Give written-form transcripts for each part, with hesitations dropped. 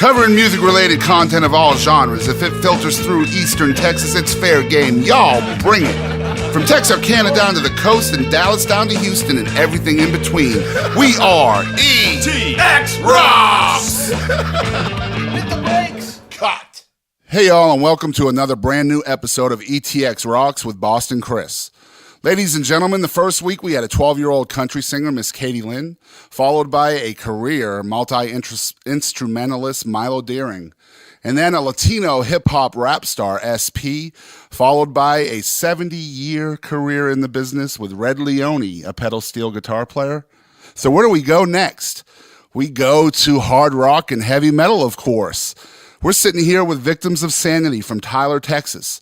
Covering music-related content of all genres. If it filters through Eastern Texas, it's fair game. Y'all bring it. From Texarkana down to the coast and Dallas down to Houston and everything in between. We are ETX ROCKS! Hit the brakes! Cut! Hey y'all, and welcome to another brand new episode of ETX ROCKS with Boston Chris. Ladies and gentlemen, the first week we had a 12-year-old country singer, Miss Katie Lynn, followed by a career multi-instrumentalist, Milo Deering, and then a Latino hip-hop rap star, SP, followed by a 70-year career in the business with Red Leone, a pedal steel guitar player. So where do we go next? We go to hard rock and heavy metal, of course. We're sitting here with Victims of Sanity from Tyler, Texas.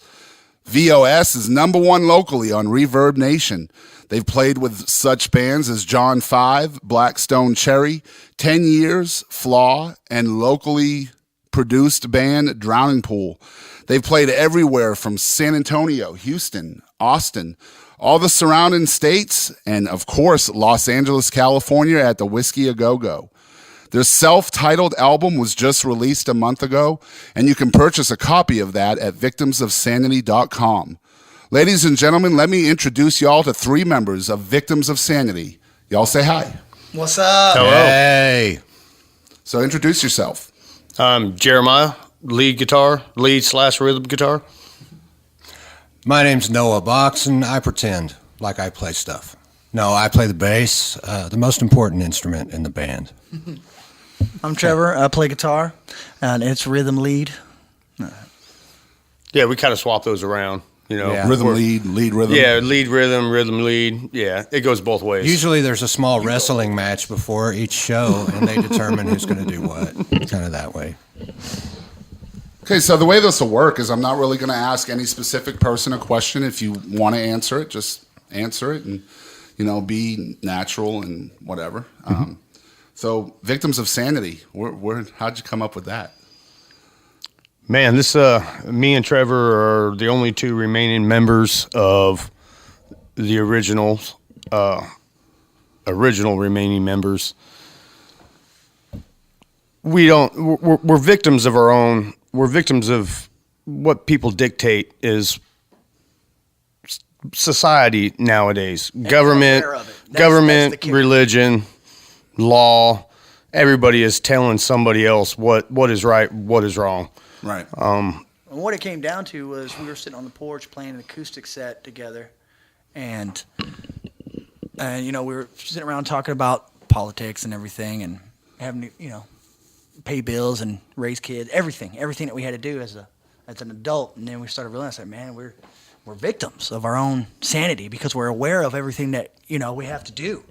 VOS is number one locally on Reverb Nation. They've played with such bands as John 5, Blackstone Cherry, 10 Years, Flaw, and locally produced band Drowning Pool. They've played everywhere from San Antonio, Houston, Austin, all the surrounding states, and of course, Los Angeles, California at the Whiskey A Go-Go. Their self-titled album was just released a month ago, and you can purchase a copy of that at victimsofsanity.com. Ladies and gentlemen, let me introduce y'all to three members of Victims of Sanity. Y'all say hi. What's up? Hello. Hey. So introduce yourself. I'm Jeremiah, lead/rhythm guitar. My name's Noah Box, and I pretend like I play stuff. No, I play the bass, the most important instrument in the band. I'm Trevor. I play guitar, and it's rhythm lead. Yeah, we kind of swap those around, you know. Yeah. Rhythm lead rhythm. Yeah, lead rhythm, rhythm lead. Yeah, it goes both ways. Usually there's a small wrestling match before each show, and they determine who's going to do what. Kind of that way. Okay, so the way this will work is I'm not really going to ask any specific person a question. If you want to answer it, just answer it and, you know, be natural and whatever. So, Victims of Sanity, how'd you come up with that? Man, this me and Trevor are the only two remaining members of the original remaining members. We're victims of our own. We're victims of what people dictate is society nowadays. Government, That's the religion, law. Everybody is telling somebody else what is right, what is wrong. Right. And what it came down to was we were sitting on the porch playing an acoustic set together, and you know, we were sitting around talking about politics and everything, and having to, you know, pay bills and raise kids, everything that we had to do as an adult. And then we started realizing, man, we're victims of our own sanity because we're aware of everything that, you know, we have to do.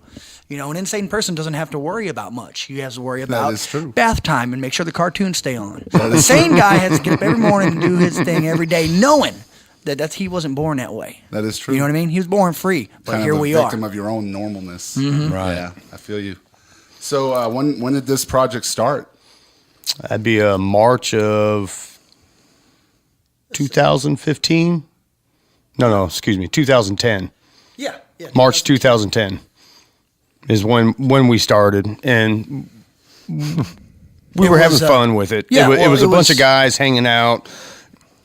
You know, an insane person doesn't have to worry about much. He has to worry about bath time and make sure the cartoons stay on. The sane guy has to get up every morning and do his thing every day, knowing that he wasn't born that way. That is true. You know what I mean? He was born free, but kind here of we a are. victim of your own normalness. Mm-hmm. Right. Yeah, I feel you. So when did this project start? That'd be March of 2015. No, excuse me, 2010. Yeah. March 2010 is when we started, and we were having fun with it. Yeah, it was a bunch of guys hanging out.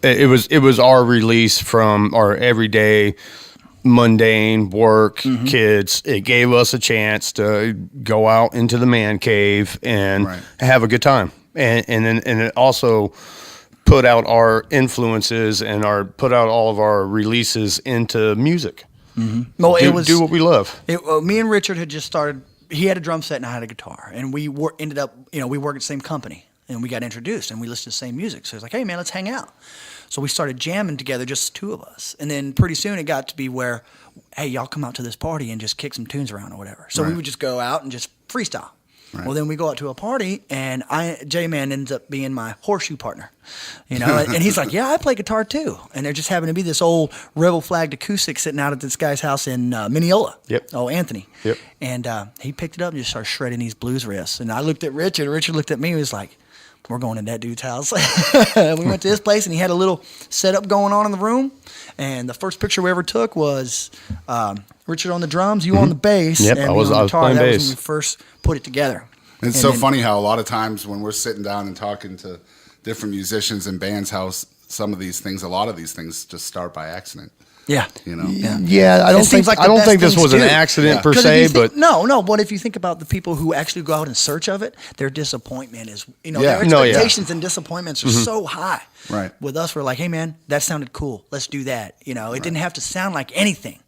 It was our release from our everyday mundane work, kids. It gave us a chance to go out into the man cave and have a good time, and it also put out our influences and put out all of our releases into music. Mm-hmm. Well, do what we love. Me and Richard had just started. He had a drum set and I had a guitar, and we ended up, you know, we worked at the same company, and we got introduced, and we listened to the same music. So he was like, "Hey, man, let's hang out." So we started jamming together, just the two of us, and then pretty soon it got to be where, "Hey, y'all come out to this party and just kick some tunes around or whatever." So we would just go out and just freestyle. Right. Well, then we go out to a party, and J-Man ends up being my horseshoe partner, you know. And he's like, "Yeah, I play guitar too." And there just happened to be this old rebel flagged acoustic sitting out at this guy's house in Mineola. Yep. Oh, Anthony. Yep. And he picked it up and just started shredding these blues riffs. And I looked at Richard. Richard looked at me and was like, "We're going to that dude's house." We went to his place, and he had a little setup going on in the room. And the first picture we ever took was Richard on the drums, you on the bass, Yep, and I me was on the guitar. playing That bass. was when we first put it together. It's so funny how a lot of times when we're sitting down and talking to different musicians and bands, how some of these things, a lot of these things just start by accident. Yeah. You know? Yeah, I It don't seems think like the I don't best think this things was an do. accident Yeah. per 'Cause if se, you think, but no, but if you think about the people who actually go out in search of it, their disappointment is, Yeah. their No, yeah. expectations and disappointments are so high. Right. With us, we're like, hey man, that sounded cool. Let's do that. It didn't have to sound like anything.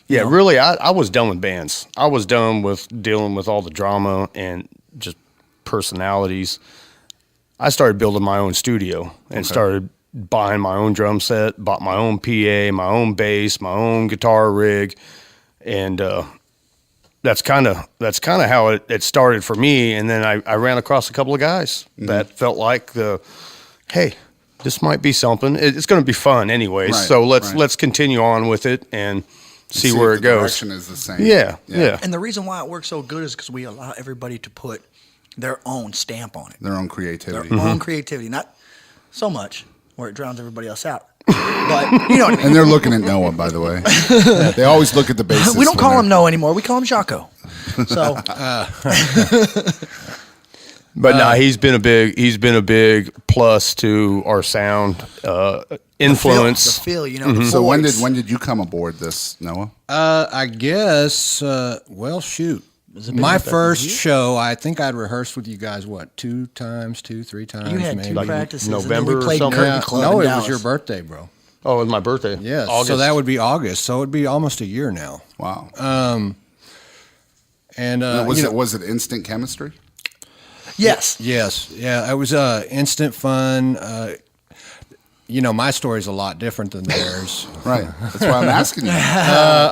yeah, really, I was done with bands. I was done with dealing with all the drama and just personalities. I started building my own studio and started buying my own drum set, bought my own PA, my own bass, my own guitar rig, and that's kind of how it started for me. And then I ran across a couple of guys that felt like hey, this might be something. It's going to be fun anyways. Right, So right. let's continue on with it and see if where the it goes. direction is the same. Yeah. And the reason why it works so good is because we allow everybody to put their own stamp on it. Their own creativity. Their own creativity. Not so much where it drowns everybody else out. But you know what I mean. And they're looking at Noah, by the way. They always look at the bassist. We don't when call they're- him Noah anymore. We call him Jocko. So But no, he's been a big plus to our sound influence. the feel, the So voice. when did you come aboard this, Noah? I guess. Well, shoot. My first show, I think I'd rehearsed with you guys. What, 3 times, You had maybe. two practices. November and then or we played something? Curtain Yeah, Club no, in it Dallas. was your birthday, bro. Oh, it was my birthday. Yes. August. So that would be August. So it'd be almost a year now. Wow. And was it instant chemistry? Yes. Yes, yeah, it was instant fun. My story's a lot different than theirs. Right. That's why I'm asking you.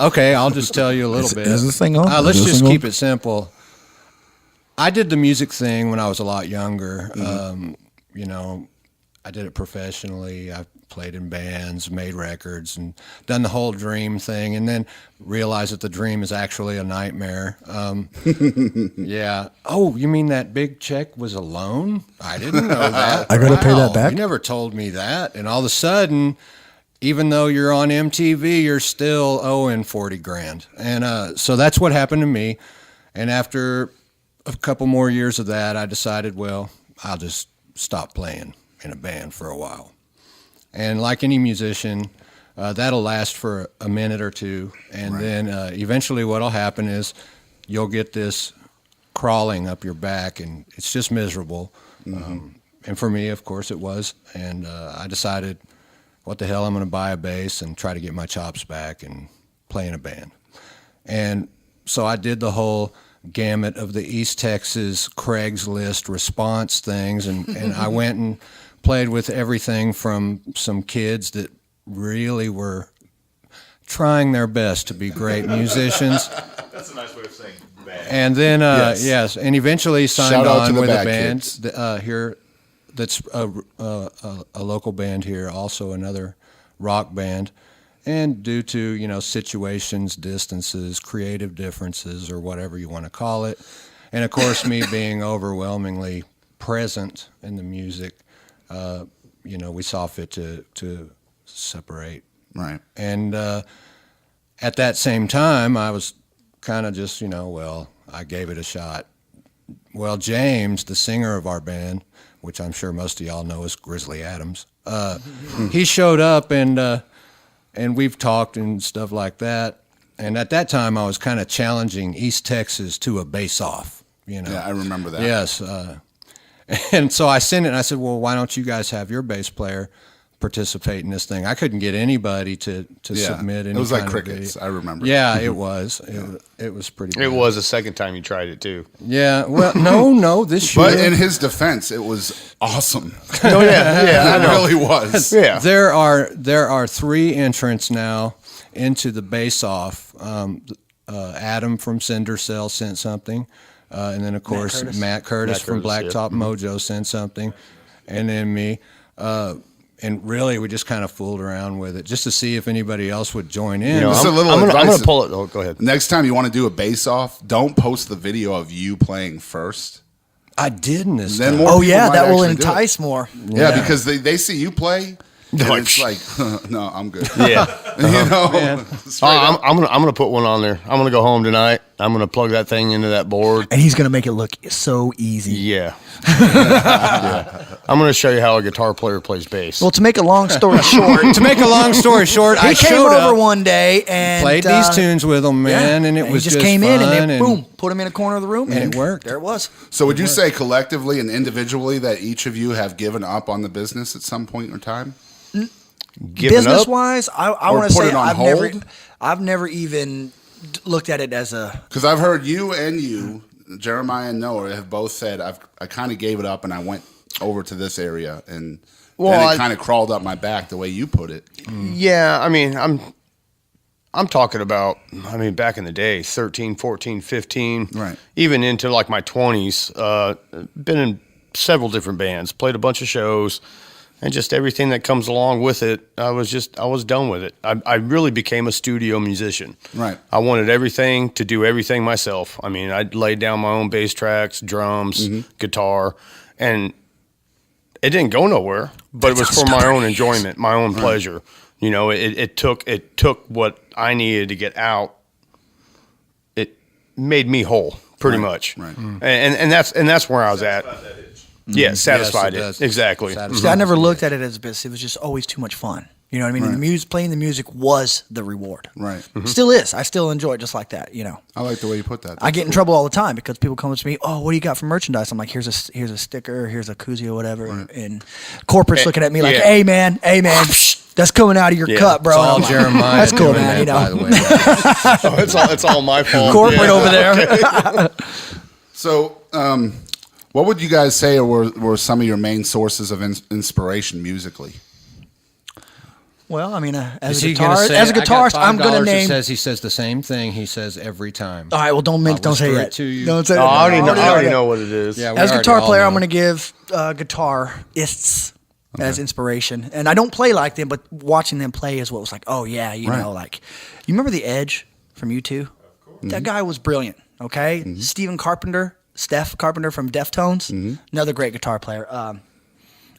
Okay, I'll just tell you a little bit. is this thing on? Let's Is this just thing keep on? it simple. I did the music thing when I was a lot younger. I did it professionally. I played in bands, made records, and done the whole dream thing, and then realized that the dream is actually a nightmare. Yeah. Oh, you mean that big check was a loan? I didn't know that. I gotta pay that back? You never told me that. And all of a sudden, even though you're on MTV, you're still owing 40 grand. And so that's what happened to me. And after a couple more years of that, I decided, well, I'll just stop playing in a band for a while. And like any musician, that'll last for a minute or two. And then eventually what'll happen is you'll get this crawling up your back, and it's just miserable. And for me, of course, it was. And I decided, what the hell, I'm going to buy a bass and try to get my chops back and play in a band. And so I did the whole gamut of the East Texas Craigslist response things, and I went and played with everything from some kids that really were trying their best to be great musicians. That's a nice way of saying bad. And then, Yes. yes, and eventually signed Shout out to on the with a bad band kids. here that's a local band here, also another rock band. And due to, situations, distances, creative differences, or whatever you want to call it, and of course me being overwhelmingly present in the music, we saw fit to separate. Right. And at that same time, I was kind of just, I gave it a shot. Well, James, the singer of our band, which I'm sure most of y'all know is Grizzly Adams, he showed up and we've talked and stuff like that. And at that time, I was kind of challenging East Texas to a bass-off, Yeah, I remember that. Yes. And so I sent it, and I said, well, why don't you guys have your bass player participate in this thing? I couldn't get anybody to submit any It was like kind of crickets. video. I remember. Yeah, it was. It was pretty bad. It was the second time you tried it too. Yeah, well, no, this year. But in his defense, it was awesome. Oh yeah, It really was. yeah. There are 3 entrants now into the bass-off. Adam from Cinder Cell sent something. And then, of course, Matt Curtis from Curtis, Blacktop Mojo sent something. And then me. And really, we just kind of fooled around with it just to see if anybody else would join in. Just a little I'm advice. gonna pull it. Oh, go ahead. Next time you want to do a bass off, don't post the video of you playing first. I didn't this Then time. more Oh people yeah, might that will actually do it. entice more. Yeah, because they see you play, and Like, it's like, no, I'm good. Yeah. You know, straight up. I'm gonna put one on there. I'm gonna go home tonight I'm going to plug that thing into that board. And he's gonna make it look so easy. Yeah. Yeah. I'm going to show you how a guitar player plays bass. Well, to make a long story short, I he came showed over up, one day and played these tunes with him, man, and it he was just came in fun, and they boom, put him in a corner of the room, and it worked. There it was. So would you say collectively and individually that each of you have given up on the business at some point in time? Business up? wise, I Or want to put say it on hold? I've never even looked at it as a. Because I've heard you, Jeremiah and Noah, have both said I kind of gave it up and I went over to this area and then it kind of crawled up my back the way you put it. Yeah, I mean, I'm talking about, I mean, back in the day, 13, 14, 15, Right. even into like my 20s, been in several different bands, played a bunch of shows, and just everything that comes along with it, I was done with it. I really became a studio musician. Right. I wanted to do everything myself. I mean, I laid down my own bass tracks, drums, guitar, and it didn't go nowhere, but it was for my own enjoyment, my own pleasure. You know, it took what I needed to get out. It made me whole, pretty much. Right. And that's where I was at. Yeah, satisfied Yes, it it. does. Exactly. Satisfied. See, I never looked at it as a business. It was just always too much fun. You know what I mean? And playing the music was the reward. Right. Still is. I still enjoy it just like that. You know. I like the way you put that. I get in trouble all the time because people come up to me, "Oh, what do you got for merchandise?" I'm like, "Here's a sticker, here's a koozie or whatever." And corporate's looking at me like, yeah. "Hey man, that's coming out of your cup, bro." It's all I'm like, Jeremiah. That's cool, doing man. that, You know, by the way. It's all my fault. corporate over there. So, what would you guys say were some of your main sources of inspiration musically? Well, I mean, Is as a he gonna guitarist, say, as a "I got guitarist, I'm gonna $5," name. He says the same thing he says every time. All right, well, don't say whisper it. it to you. Don't say No, it. I already know. know what it is. Yeah, we As a already guitar all player, know. I'm going to give guitarists as inspiration, and I don't play like them, but watching them play is what was like, oh yeah, you know, like you remember the Edge from U2? That guy was brilliant. Okay, Steph Carpenter from Deftones, another great guitar player,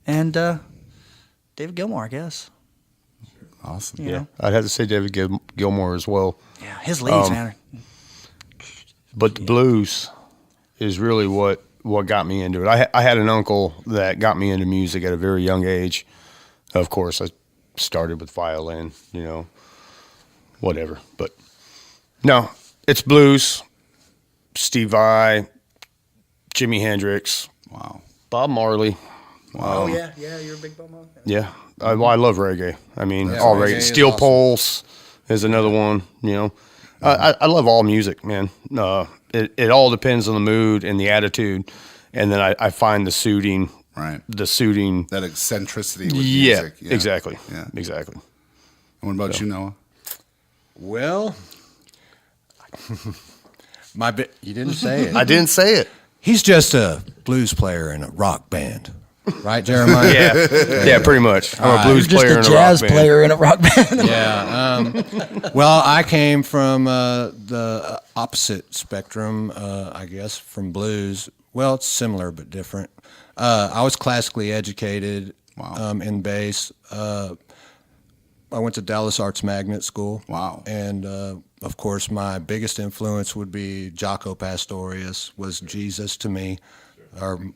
and David Gilmour, I guess. Awesome. You know? I'd have to say David Gilmour as well. Yeah, his leads, man. But the blues is really what got me into it. I had an uncle that got me into music at a very young age. Of course, I started with violin, you know, whatever. But no, it's blues, Steve Vai, Jimi Hendrix, Wow. Bob Marley. Oh yeah, you're a big bum on that. Yeah, I love reggae. I mean, Yeah, all reggae reggae. is Steel awesome. Pulse is another one. You know, I love all music, man. It all depends on the mood and the attitude, and then I find the suiting. Right. The suiting. That eccentricity with Yeah, music. exactly. Yeah. Exactly. And what about you, Noah? Well, you didn't say it. I didn't say it. He's just a blues player in a rock band, right, Jeremiah? Yeah, pretty much. I'm a blues You're player just in a a rock jazz band. player in a rock band. Yeah. Well, I came from the opposite spectrum, I guess, from blues. Well, it's similar but different. I was classically educated in bass. I went to Dallas Arts Magnet School. Wow. And, of course, my biggest influence would be Jaco Pastorius, was Jesus to me.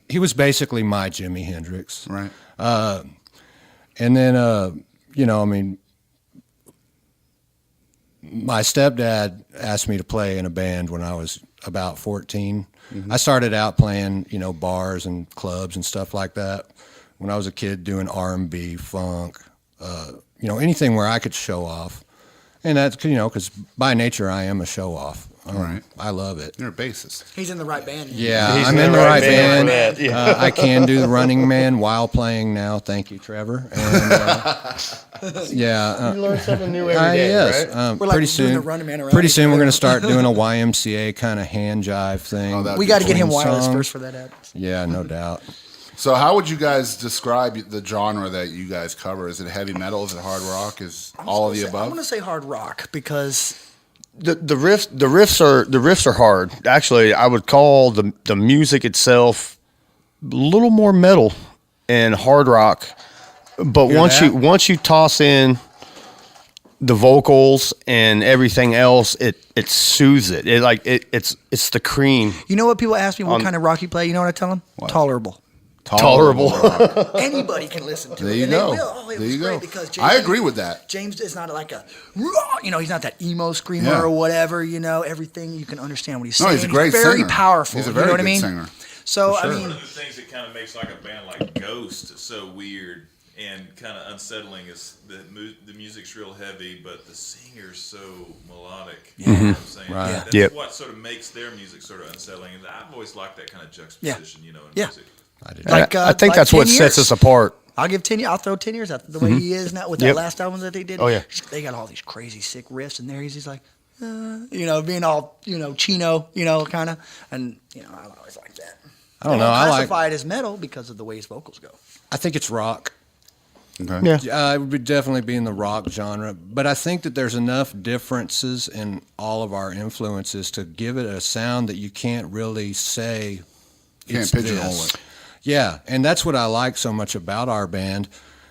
He was basically my Jimi Hendrix. Right. And then, you know, I mean, my stepdad asked me to play in a band when I was about 14. I started out playing, you know, bars and clubs and stuff like that. When I was a kid, doing R&B, funk, you know, anything where I could show off. And that's, you know, because by nature I am a show off. Right. I love it. You're a bassist. He's in the right band. Yeah, He's I'm in the right band. for that, yeah. I can do the Running Man while playing now. Thank you, Trevor. And, yeah. You learn something new every day, yes. right? We're like Pretty doing soon. the Running Man around Pretty each soon we're other. going to start doing a YMCA kind of hand jive thing. Oh, that'd We be got to get him between wireless songs. first for that ad. Yeah, no doubt. So, how would you guys describe the genre that you guys cover? Is it heavy metal? Is it hard rock? Is all of the I'm above? going to say hard rock because The riffs are hard. Actually, I would call the music itself a little more metal and hard rock. But Hear that? once you toss in the vocals and everything else, it soothes it. It's the cream. You know what people ask me? What kind of rock you play? You know what I tell them? Tolerable. Tolerable. Anybody can listen to There it. you and go. They will. Oh, it There was you great go. because I agree with that. James is not like a, he's not that emo screamer Yeah. or whatever. Everything you can understand what he's No, saying. he's a great very singer. powerful. He's a you very know what I good mean? singer. So For sure. I mean, One of the things that kind of makes like a band like Ghost so weird and kind of unsettling is the music's real heavy, but the singer's so melodic. You know what I'm saying? Right. Yeah. That's Yep. what sort of makes their music sort of unsettling. And I've always liked that kind of juxtaposition, in Yeah. music. like I think like that's 10 what sets years. us apart. I'll give 10 years. I'll throw 10 years out the way he is now with that Yep. last album that they did. Oh, yeah. They got all these crazy sick riffs in there. He's like, being all, chino, kind of. And, I always like that. I don't know. I classify it as metal because of the way his vocals go. I think it's rock. Okay. Yeah. It would definitely be in the rock genre, but I think that there's enough differences in all of our influences to give it a sound that you can't really say Can't it's pigeonhole this. it. Yeah, and that's what I like so much about our band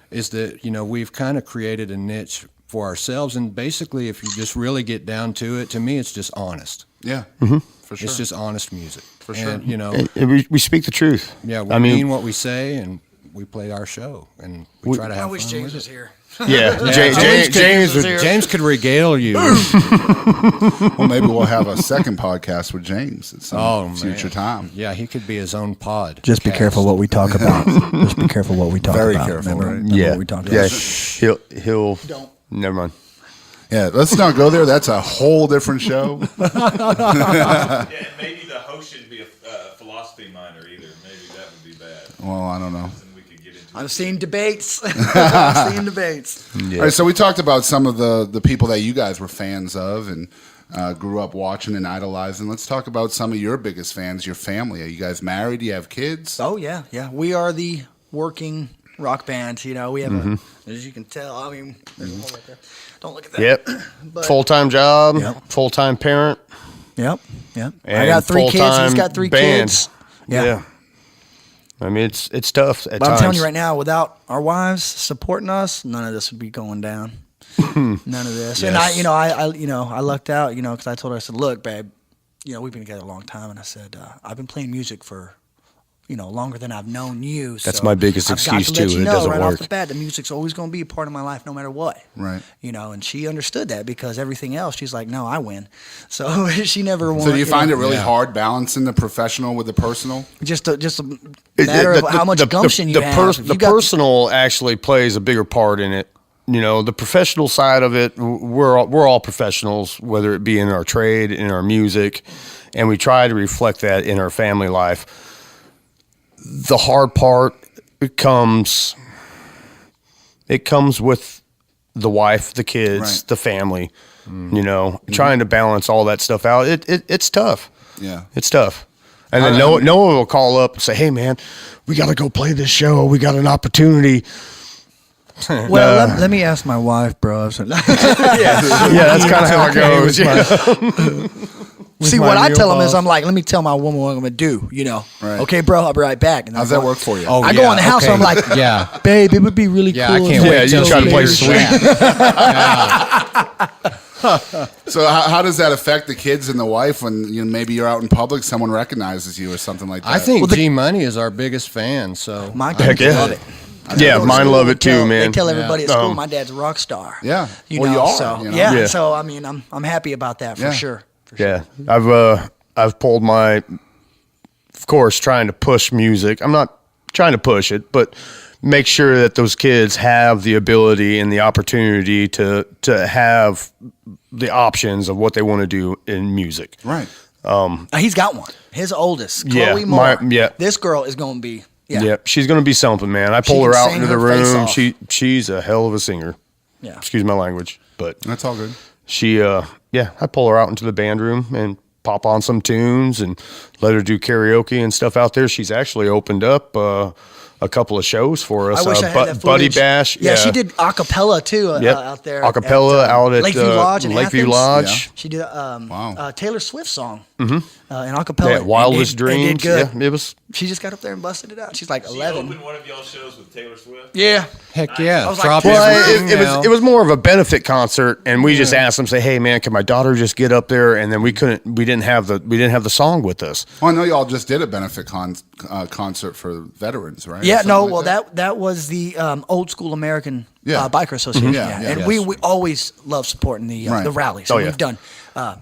is that, we've kind of created a niche for ourselves, and basically if you just really get down to it, to me it's just honest. Yeah. For sure. It's just honest music. For sure. And, We speak the truth. yeah, we I mean mean, what we say, and we play our show, and we try to have I wish fun James with was it. here. yeah. James could regale you. Well, maybe we'll have a second podcast with James at some Oh, future man. time. Yeah, he could be his own pod. Just be cast. careful what we talk about. Just be careful what we talk Very about. careful, right? Remember Yeah. what we talked Yeah. about. He'll. Don't. Never mind. Yeah, let's not go there. That's a whole different show. Yeah, and maybe the host shouldn't be a philosophy minor either. Maybe that would be bad. Well, I don't know. Then we could get into I've seen debates. I've seen debates. Yeah. All right, so we talked about some of the people that you guys were fans of and grew up watching and idolizing. Let's talk about some of your biggest fans, your family. Are you guys married? Do you have kids? Oh yeah. We are the working rock band. We have as you can tell. I mean, there's a hole right there. Don't look at that. Yep. But- Full-time job. Yep. Full-time parent. Yep. I And got 3 kids. He's full-time got 3 band. kids. Yeah. I mean, it's tough at But times. I'm telling you right now, without our wives supporting us, none of this would be going down. None of this. And Yes. I lucked out, because I told her, I said, look, babe, we've been together a long time, and I said, I've been playing music for, longer than I've known you. That's so my biggest I've got excuse, to let too. you It know doesn't right work. off the bat, the music's always going to be a part of my life, no matter what. Right. And she understood that because everything else, she's like, no, I win. So she never won. So do you find it really Yeah. hard balancing the professional with the personal? Just a matter of how much gumption you have. If The you got- personal actually plays a bigger part in it. The professional side of it, we're all professionals, whether it be in our trade, in our music, and we try to reflect that in our family life. The hard part comes with the wife, the kids, Right. the family. Trying to balance all that stuff out. It's tough. Yeah. It's tough. And then Noah will call up and say, "Hey, man, we got to go play this show. We got an opportunity." Well, let me ask my wife, bro. Yeah, that's kind of how it goes. See, what I tell them is, I'm like, let me tell my woman what I'm gonna do. Right. Okay, bro, I'll be right back. And How's that work for you? Oh, I go yeah, in the house, okay. and I'm like, Yeah. babe, it would be really Yeah, cool. I can't if Yeah, wait you till try to play later. sweet. So how does that affect the kids and the wife when maybe you're out in public, someone recognizes you or something like that? I think G Money is our biggest fan. So My Heck kids yeah. love it. Yeah, Go to mine school love and it too, tell- man. They tell everybody at Yeah. school my dad's a rock star. Yeah. You Well, know, you are, so you know? yeah. Yeah. So I mean, I'm happy about that for Yeah. sure. Yeah, I've pulled my, of course, trying to push music. I'm not trying to push it, but make sure that those kids have the ability and the opportunity to have the options of what they want to do in music. Right. He's got one. His oldest, Yeah, Chloe Moore. yeah. This girl is going to be. Yeah. Yep, she's going to be something, man. I pull can her out sing into the her face room. off. She's a hell of a singer. Yeah. Excuse my language, but That's all good. she, I pull her out into the band room and pop on some tunes and let her do karaoke and stuff out there. She's actually opened up a couple of shows for us. I wish I had that Buddy footage. Bash. Yeah, she did a cappella too out there. A cappella at, out at Lakeview Lodge in Lakeview Athens. Lodge. She did Wow. Taylor Swift song. in acapella. Yeah, Wildest and Dreams. did good. Yeah, it was. She just got up there and busted it out. She's like She 11. opened one of y'all shows with Taylor Swift. Yeah. Heck yeah. I was like, Drop well, everything now. It was more of a benefit concert, and we just asked them, say, "Hey, man, can my daughter just get up there?" And then we didn't have the song with us. Well, I know y'all just did a benefit concert for veterans, right? Yeah, Or no, something well, like that was the Old School American Yeah. Biker Association. Yeah, yeah, and yes. we always love supporting the Right. the rallies. Oh, And yeah. We've done,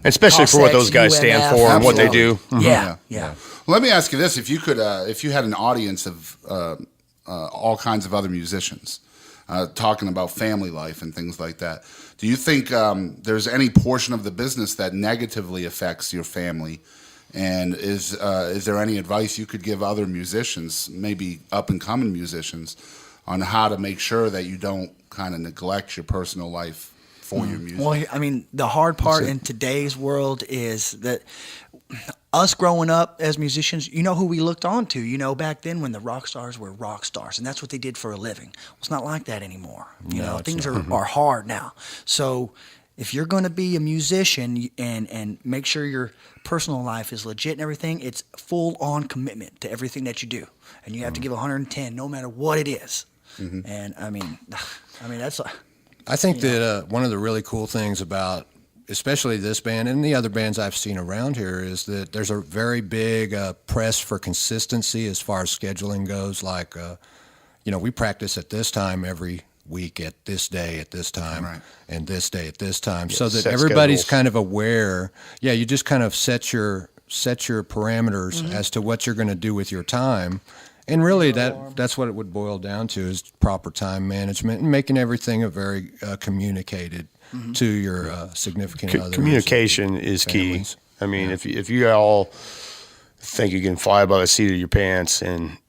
Especially for what Cossacks, those guys stand UNF, for and what they Absolutely. do. Yeah, yeah. Well, let me ask you this: if you could, if you had an audience of all kinds of other musicians talking about family life and things like that, do you think there's any portion of the business that negatively affects your family? And is there any advice you could give other musicians, maybe up and coming musicians, on how to make sure that you don't kind of neglect your personal life for your music? Well, I mean, the hard part in today's world is that us growing up as musicians, you know who we looked on to. You know, back then when the rock stars were rock stars, and that's what they did for a living. Well, it's not like that anymore. You know, things are hard now. So if you're going to be a musician and make sure your personal life is legit and everything, it's full on commitment to everything that you do, and you have to give 110 no matter what it is. And I mean that's. I think that one of the really cool things about, especially this band and the other bands I've seen around here, is that there's a very big press for consistency as far as scheduling goes. Like, we practice at this time every week, at this day at this time, Right. and this day at this time, so that set everybody's schedules. kind of aware. Yeah, you just kind of set your parameters as to what you're going to do with your time. And really, that's what it would boil down to, is proper time management and making everything very communicated to your significant others. Communication and is families. key. I mean, if you all think you can fly by the seat of your pants and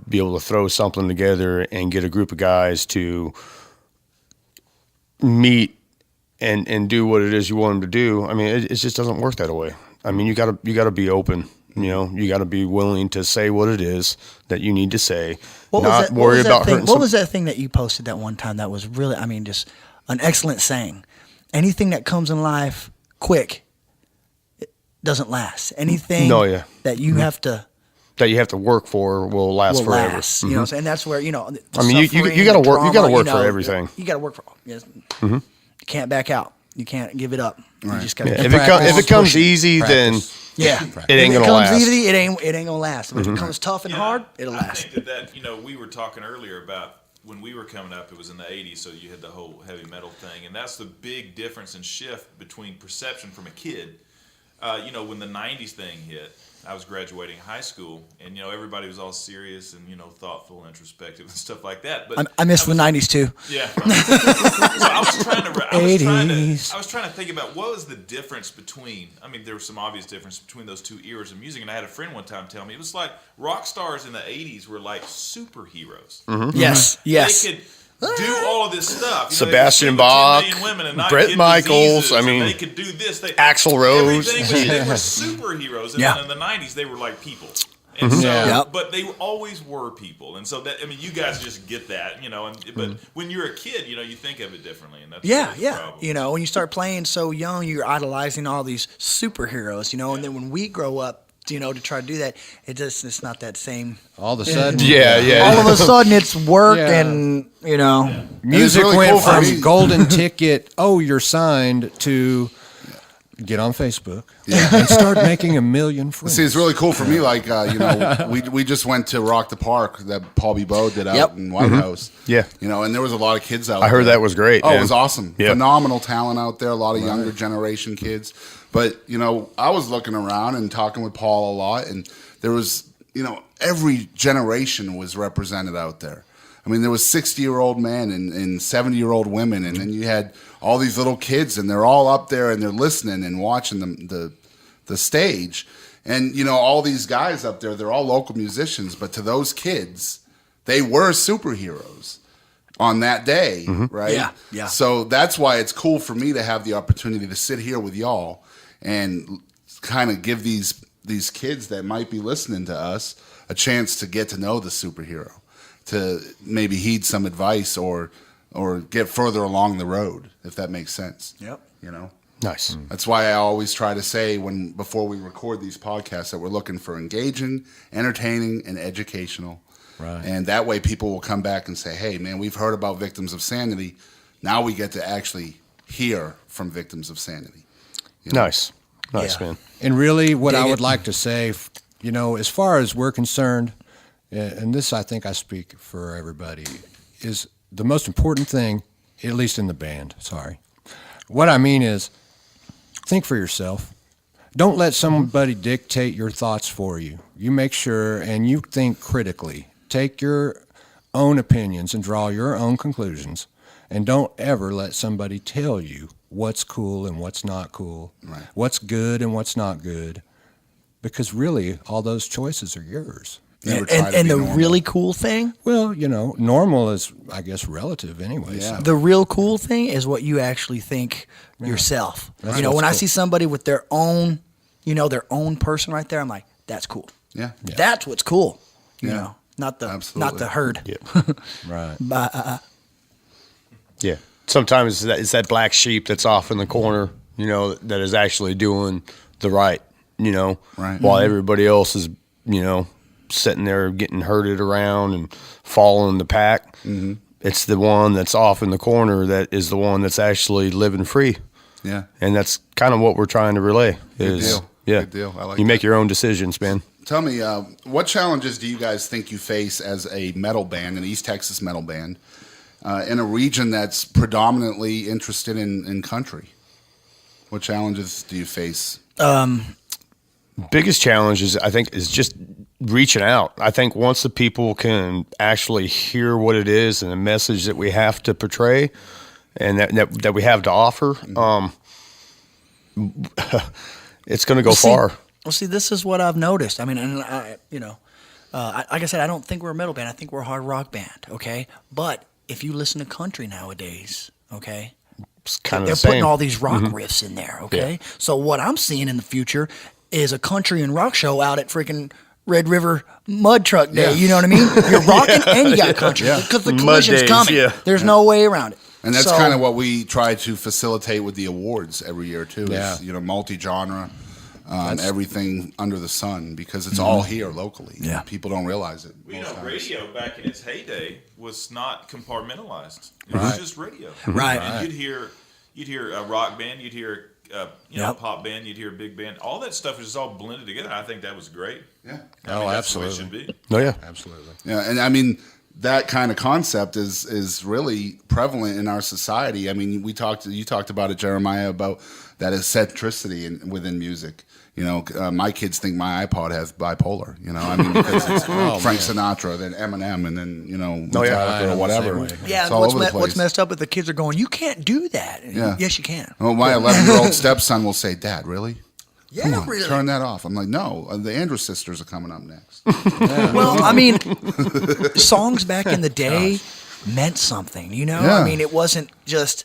be able to throw something together and get a group of guys to meet and do what it is you want them to do, I mean, it just doesn't work that way. I mean, you gotta be open. You got to be willing to say what it is that you need to say. What not was that, worry about hurting. What was that thing that you posted that one time that was really, I mean, just an excellent saying? Anything that comes in life quick, it doesn't last. Anything that you have to that you have to work for will last forever. last. You know what I'm saying? That's where, the I mean, you suffering, gotta the work. You trauma, gotta work for everything. You got to work for. Yes. You can't back out. You can't give it up. You just got to. If it comes easy, then Yeah, it ain't if gonna it comes last. easy, it ain't gonna last. But if it comes tough and hard, it'll I last. think that we were talking earlier about when we were coming up, it was in the 80s, so you had the whole heavy metal thing, and that's the big difference and shift between perception from a kid. When the 90s thing hit, I was graduating high school, and everybody was all serious and thoughtful, introspective, and stuff like that. But I miss the '90s too. yeah. So I was trying to think about what was the difference between. I mean, there was some obvious difference between those two eras of music, and I had a friend one time tell me it was like rock stars in the '80s were like superheroes. Yes, yes. They could do all of this stuff. Sebastian they could sleep with 10 Bach, million women and not Brett get Michaels, diseases, I and mean, they could do this. Axl Rose. Everything they were superheroes, and Yeah. then in the '90s they were like people. And but they always were people, and so that you guys just get that, but when you're a kid, you think of it differently, and that's the problem. When you start playing so young, you're idolizing all these superheroes, and then when we grow up, to try to do that, it's not that same. All of a sudden, All of a sudden, it's work Yeah. and music really went cool for from me. golden ticket, you're signed, to get on Facebook and start making 1 million friends. See, it's really cool for me. Like, we just went to Rock the Park that Paul B. Bowe did out in White House. Yeah. And there was a lot of kids out I there. heard that was great. Oh, man. it was awesome. Yeah. Phenomenal talent out there. A lot of younger generation kids. But, I was looking around and talking with Paul a lot, and there was, every generation was represented out there. I mean, there was 60-year-old men and 70-year-old women, and then you had all these little kids, and they're all up there, and they're listening and watching the stage. And, all these guys up there, they're all local musicians, but to those kids, they were superheroes on that day, right? Yeah, yeah. So that's why it's cool for me to have the opportunity to sit here with y'all and kind of give these kids that might be listening to us a chance to get to know the superhero, to maybe heed some advice or get further along the road, if that makes sense. Yep. Nice. That's why I always try to say before we record these podcasts that we're looking for engaging, entertaining, and educational. Right. And that way people will come back and say, hey, man, we've heard about victims of sanity. Now we get to actually hear from victims of sanity. You know? Nice, man. And really, what I would like to say, as far as we're concerned, and this I think I speak for everybody, is the most important thing, at least in the band. Sorry. What I mean is, think for yourself. Don't let somebody dictate your thoughts for you. You make sure and you think critically. Take your own opinions and draw your own conclusions. And don't ever let somebody tell you what's cool and what's not cool, right. What's good and what's not good. Because really, all those choices are yours. And the normal. really cool thing? Well, normal is, I guess, relative anyway. Yeah. So. The real cool thing is what you actually think yourself. That's when what's I cool. see somebody with their own, their own person right there, I'm like, that's cool. Yeah. That's what's cool. Yeah. Not the Absolutely. not the herd. Yeah. Right. But, Yeah. Sometimes it's that black sheep that's off in the corner, that is actually doing the right, Right. while everybody else is, sitting there getting herded around and following the pack. Mm-hmm. It's the one that's off in the corner that is the one that's actually living free. Yeah. And that's kind of what we're trying to relay. Good is, deal. Yeah. Good deal. I like you make that. your own decisions, man. Tell me, what challenges do you guys think you face as a metal band, an East Texas metal band, in a region that's predominantly interested in country? What challenges do you face? Biggest challenge is, I think, is just reaching out. I think once the people can actually hear what it is and the message that we have to portray and that we have to offer, it's going to go far. Well, see, this is what I've noticed. I mean, and like I said, I don't think we're a metal band. I think we're a hard rock band, okay? But if you listen to country nowadays, okay, It's kind of they're the same. putting all these rock riffs in there, okay? Yeah. So what I'm seeing in the future is a country and rock show out at freaking Red River Mud Truck Day. Yeah. You know what I mean? You're rocking and you got country because the Mud collision's days, coming. yeah. There's no way around it. And that's So- kind of what we try to facilitate with the awards every year too. Yeah. Is, multi-genre, everything under the sun, because it's all here locally. Yeah. People don't realize it. Well, most times. radio back in its heyday was not compartmentalized. It was just radio. Right. And you'd hear a rock band, you'd hear a Yep. pop band, you'd hear a big band. All that stuff was just all blended together. I think that was great. Yeah. I mean, that's the way it absolutely. should be. Oh, yeah. Absolutely. Yeah, and I mean that kind of concept is really prevalent in our society. I mean, you talked about it, Jeremiah, about that eccentricity within music. My kids think my iPod has bipolar. I mean, because it's Frank Sinatra, then Eminem, and then Metallica or whatever. Yeah, It's and all over the place. what's messed up with the kids are going, you can't do that. Yeah. Yes, you can. Well, my 11-year-old stepson will say, "Dad, really? Yeah, Come on, really. turn that off." I'm like, "No, the Andrews sisters are coming up next." Well, I mean, songs back in the day meant something, Yeah. I mean, it wasn't just,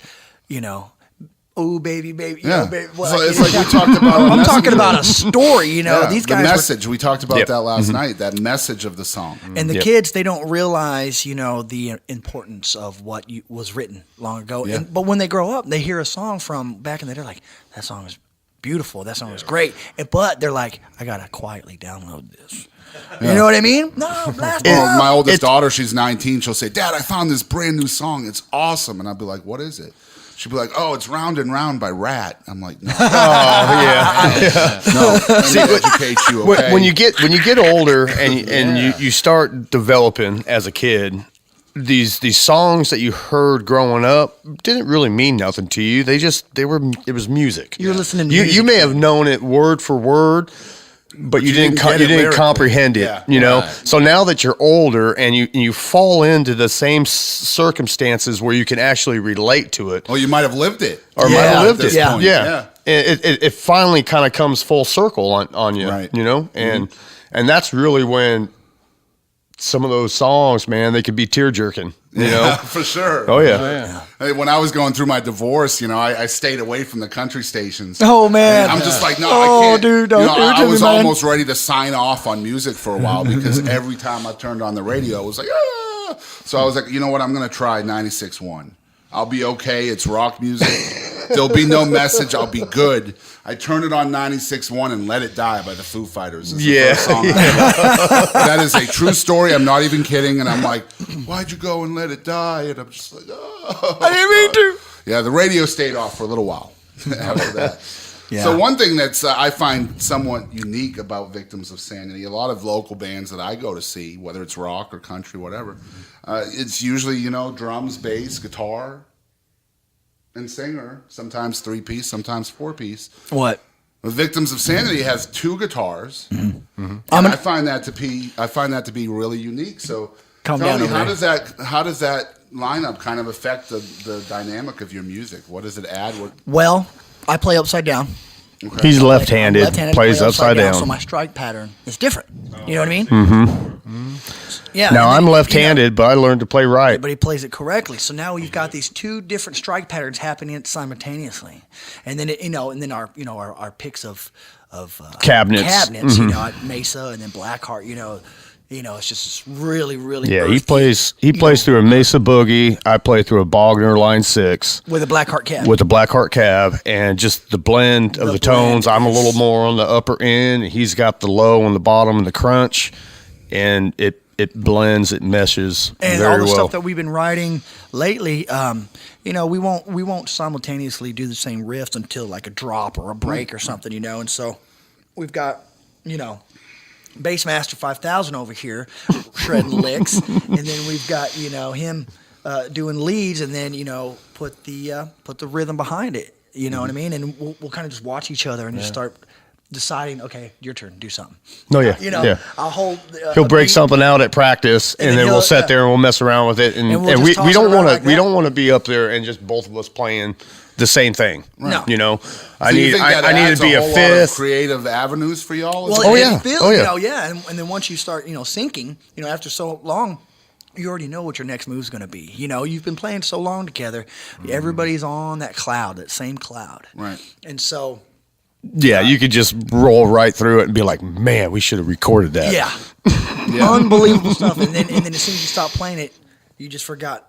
oh, baby, baby, Yeah, baby. so it's like we talked about. I'm talking about a story, Yeah, These the guys were, message. We talked about Yep. that last night. That message of the song. and the Yep. kids, they don't realize, the importance of what was written long ago. Yeah. But when they grow up, they hear a song from back in the day, like, that song is beautiful. That song is great. But they're like, I got to quietly download this. You know what I mean? No, blast it Well, up. my oldest daughter, she's 19. She'll say, "Dad, I found this brand new song. It's awesome." And I'll be like, "What is it?" She'll be like, "Oh, it's Round and Round by Rat." I'm like, "No, Oh, yeah. no, let me educate you." Okay? When you get older and you start developing as a kid, these songs that you heard growing up didn't really mean nothing to you. It was music. You were listening to You music. may have known it word for word, but you didn't didn't get it lyrically. comprehend it. Yeah. So now that you're older and you fall into the same circumstances where you can actually relate to it, well, you might have lived it, or might Yeah. have lived at this it. point. Yeah. It finally kind of comes full circle on you, Right. and that's really when some of those songs, man, they could be tear jerking, Yeah, for sure. Oh yeah. Hey, when I was going through my divorce, I stayed away from the country stations. Oh, man. I'm just like, no, Oh, I can't. dude, don't do it I to me, was man. almost ready to sign off on music for a while because every time I turned on the radio, it was like, ah. So I was like, you know what? I'm going to try 96.1. I'll be okay. It's rock music. There'll be no message. I'll be good. I turned it on 96.1 and Let It Die by the Foo Fighters. It's the first song I heard. That is a true story. I'm not even kidding. And I'm like, why'd you go and let it die? And I'm just like, oh. I didn't mean to. Yeah, the radio stayed off for a little while after that. Yeah. So one thing that's I find somewhat unique about Victims of Sanity, a lot of local bands that I go to see, whether it's rock or country, whatever, it's usually, drums, bass, guitar, and singer, sometimes 3-piece, sometimes 4-piece. What? But Victims of Sanity has 2 guitars. Mm-hmm. And I find that to be really unique. So Calm tell down me, over there. how does that lineup kind of affect the dynamic of your music? What does it add? Well, I play upside down. Okay. He's left-handed, Left-handed, plays play upside down. So my strike pattern is different. You know what I mean? Mm-hmm. Yeah. Now, and I'm then, left-handed, but I learned to play right. but he plays it correctly. So now we've got these 2 different strike patterns happening simultaneously, and then our picks of Cabinets. Mm-hmm. at Mesa and then Blackheart. It's just really, really. Yeah, he earthy, plays through a Mesa Boogie. I play through a Bogner Line 6. with a Blackheart cab. With a Blackheart cab, and just the blend of the tones. I'm a little more on the upper end. He's got the low on the bottom and the crunch, and it blends, it meshes and very all the well. stuff that we've been writing lately, we won't simultaneously do the same riffs until like a drop or a break or something, and so we've got Bassmaster 5000 over here shredding licks, and then we've got him doing leads, and then put the rhythm behind it. You know what I mean? And we'll kind of just watch each other and just start deciding, okay, your turn, do something. Oh yeah, I'll hold. He'll break something out at practice, and then we'll sit there and we'll mess around with it, and we'll we just toss it don't around want to like we that. don't want to be up there and just both of us playing the same thing. No. I So you need think that I need adds to be a whole lot of fifth. creative avenues for y'all. Well, Oh, it yeah. feels, Oh, yeah. and then once you start, syncing, after so long, you already know what your next move's going to be. You've been playing so long together, everybody's on that cloud, that same cloud. Right. And so, Yeah, you could just roll right through it and be like, man, we should have recorded that. yeah, unbelievable stuff. And then as soon as you stop playing it, you just forgot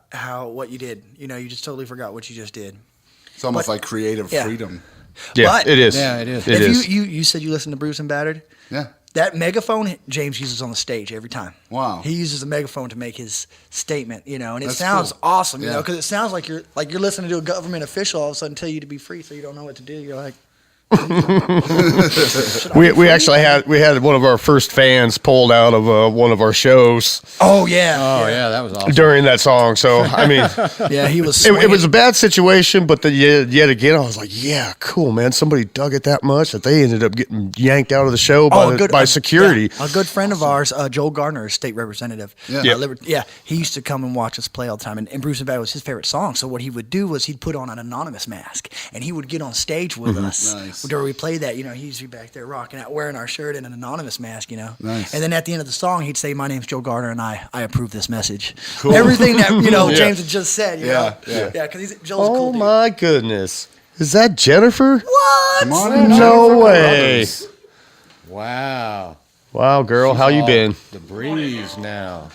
what you did. You just totally forgot what you just did. It's almost like creative freedom. Yeah, But- it is. Yeah, it is. It If is. you said you listen to Bruce and Battered, Yeah. that megaphone James uses on the stage every time. Wow. He uses a megaphone to make his statement, and it That's sounds cool. awesome, Yeah. because it sounds like you're listening to a government official all of a sudden tell you to be free, so you don't know what to do. You're like, We actually had one of our first fans pulled out of one of our shows oh yeah, Oh yeah, that was awesome. during that song. So I mean, yeah, he was. it was a bad situation, but yet again, I was like, yeah, cool, man. Somebody dug it that much that they ended up getting yanked out of the show by security. Yeah, a good friend of ours, Joel Gardner, state representative. Yeah. He used to come and watch us play all the time, and Bruce and Battered was his favorite song. So what he would do was he'd put on an anonymous mask, and he would get on stage with us. Nice. Where we played that, he'd be back there rocking out, wearing our shirt and an anonymous mask, Nice. And then at the end of the song, he'd say, "My name's Joe Gardner, and I approve this message." Cool. Everything that James had just said, Yeah. because Joel's a cool Oh dude. my goodness, is that Jennifer? What? Come on in, No Jennifer way. Brothers. Wow. Wow, girl, how you All been? The breeze now.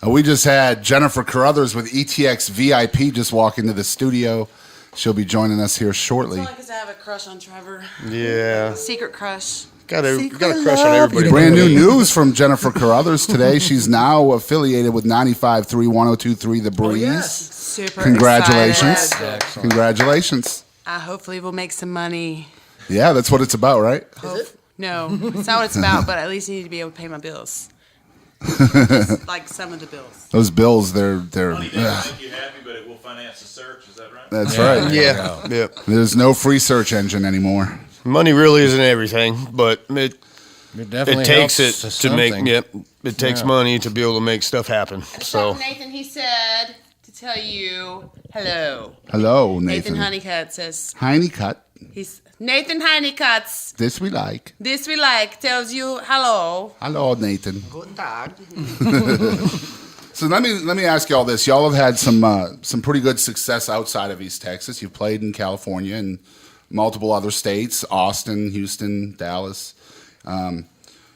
We just had Jennifer Carruthers with ETX VIP just walk into the studio. She'll be joining us here shortly. It's only because I have a crush on Trevor. Yeah, Secret crush. got a Secret crush on love. everybody. Brand new news from Jennifer Carruthers today. She's now affiliated with 95.3 102.3 The Breeze. yes. Super Congratulations. excited. Congratulations. I hopefully will make some money. Yeah, that's what it's about, right? No, it's not what it's about, but at least I need to be able to pay my bills. Just like some of the bills. Those bills, they're Money doesn't make you happy, but it will finance the search. Is that right? that's right. Yeah. There's no free search engine anymore. Money really isn't everything, but It definitely it takes it helps to make. something. Yep, it takes money to be able to make stuff happen. So Nathan, he said to tell you hello. Hello, Nathan Nathan. Honeycutt says Honeycutt. he's Nathan Honeycutt's. This we like. This we like tells you hello. Hello, Nathan. Guten Tag. So let me ask y'all this. Y'all have had some pretty good success outside of East Texas. You've played in California and multiple other states, Austin, Houston, Dallas.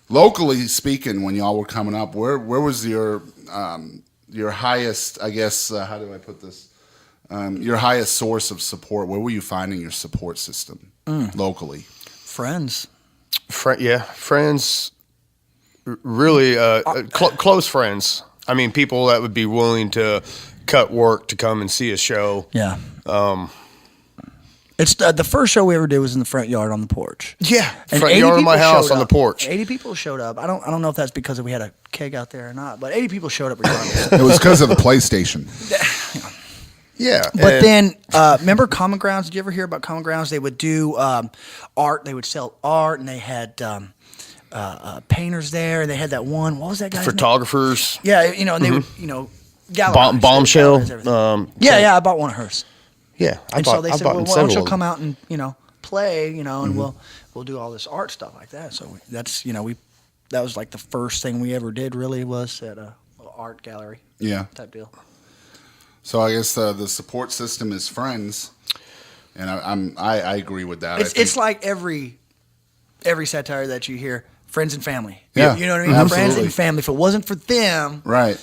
Locally speaking, when y'all were coming up, where was your highest, I guess, how do I put this? your highest source of support, where were you finding your support system locally? Friends. Friends, really close friends. I mean, people that would be willing to cut work to come and see a show. Yeah. It's the first show we ever did was in the front yard on the porch. Yeah, And front 80 yard of my people house showed on the up. porch. 80 people showed up. I don't know if that's because we had a keg out there or not, but 80 people showed up regardless. It was because of the PlayStation. Yeah, But then, remember Common Grounds? Did you ever hear about Common Grounds? They would do art. They would sell art, and they had painters there. And they had that one. What was that guy's name? photographers. Yeah, and they would, galleries. Bombshell. Galleries, everything. Yeah, I bought one of hers. Yeah, And so they said, well, why don't several you of come them. out and play, and we'll do all this art stuff like that. So that's that was like the first thing we ever did. Really was at a little art gallery. Yeah. Type deal. So I guess the support system is friends, and I agree with that. It's like every satire that you hear, friends and family. Yeah, You know what I mean? absolutely. Friends and family. If it wasn't for them, right.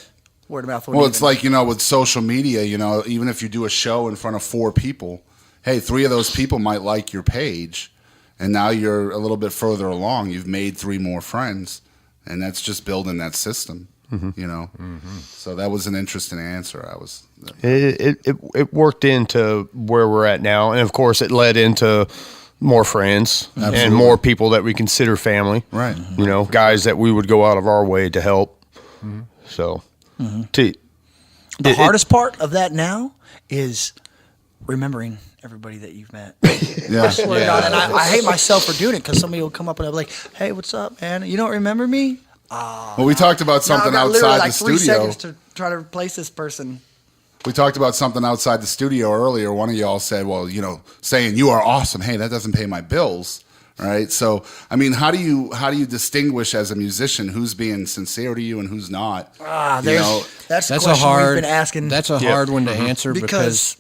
word of mouth. Well, it's like, with social media, even if you do a show in front of 4 people, hey, 3 of those people might like your page, and now you're a little bit further along. You've made 3 more friends, and that's just building that system, So that was an interesting answer. It worked into where we're at now, and of course, it led into more friends and more people that we consider family. Right. Guys that we would go out of our way to help. So, the hardest part of that now is remembering everybody that you've met. Yeah. Swear to God, and I hate myself for doing it because somebody will come up and I'll be like, "Hey, what's up, man? You don't remember me?" Well, we talked about Now I've something got literally outside like the 3 studio. seconds to try to replace this person. We talked about something outside the studio earlier. One of y'all said, well, saying you are awesome. Hey, that doesn't pay my bills. Right. So, I mean, how do you distinguish as a musician who's being sincere to you and who's not? That's the That's question a hard. we've been asking. That's a hard one to answer because